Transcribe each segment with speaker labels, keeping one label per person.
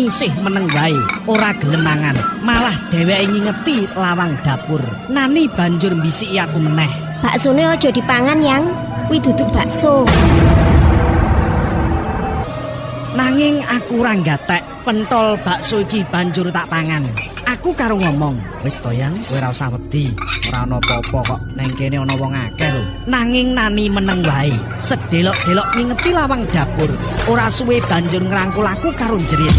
Speaker 1: Nani sih meneng wae, ora gelem mangan. Malah dheweke ngingeti lawang dapur. Nani banjur mbisiki aku meneh.
Speaker 2: Baksone aja dipangan, Yang. Kuwi duduk bakso.
Speaker 1: Nanging aku ora gatek, pentol bakso iki banjur tak pangan. Aku karo ngomong, "Wis to Yang, kowe ora usah wedi. Ora ana apa-apa kok, neng kene ana wong akeh lho." Nanging Nani meneng wae, sedelok-delok ngingeti lawang dapur. Ora suwe banjur ngrangkul aku karo jerit.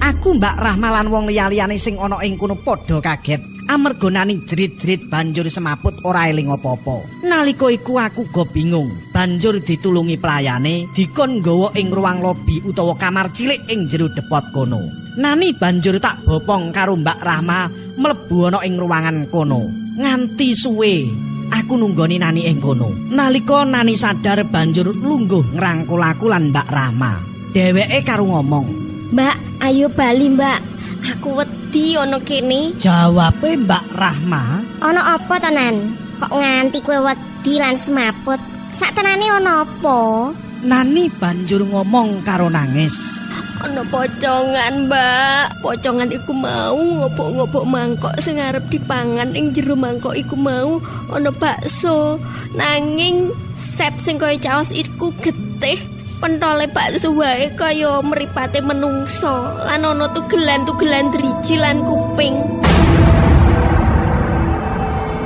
Speaker 1: Aku Mbak Rahma lan wong liya-liyane sing ana ing kono padha kaget. Amarga Nani jerit-jerit banjur semaput ora eling apa-apa. Nalika iku aku go bingung. Banjur ditulungi pelayane dikon nggawa ing ruang lobi utawa kamar cilik ing jero depot kono. Nani banjur tak bopong karo Mbak Rahma mlebu ana ing ruangan kono. Nganti suwe aku nunggoni Nani ing kono. Nalika Nani sadar banjur lungguh ngrangkul aku lan Mbak Rahma. Dheweke karo ngomong,
Speaker 2: "Mbak, ayo bali, Mbak. Aku wedi ana kene."
Speaker 1: Jawabe Mbak Rahma,
Speaker 2: "Ana apa tenan? Kok nganti kowe wedi lan semaput? Saktenane ana apa?"
Speaker 1: Nani banjur ngomong karo nangis.
Speaker 3: Ana pocongan, Mbak. Pocongan iku mau ngobok-ngobok mangkok sing arep dipangan ing jero mangkok iku mau ana bakso. Nanging sep sing kaya caos iku getih. Pentole bakso wae kaya mripate menungso. Lan ana tugelan-tugelan driji lan kuping.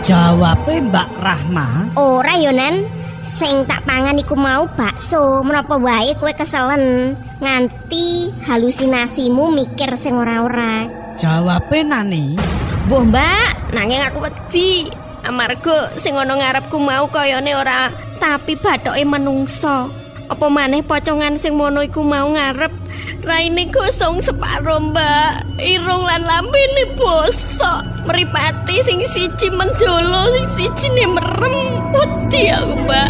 Speaker 1: Jawabe Mbak Rahma,
Speaker 2: "Ora yo, Nan. Sing tak pangan iku mau bakso. Menapa wae kowe keselen nganti halusinasimu mikir sing ora-ora."
Speaker 1: Jawabe Nani,
Speaker 3: Mbah, Mbak, nanging aku wedi. Amarga sing ana ngarepku mau kayane ora tapi bathoke menungso. Apa maneh pocongan sing mono iku mau ngarep raine gosong separo, Mbak. Irung lan lambene bosok. Mripate sing siji mendolo, sing sijine merem. Wedi aku, Mbak.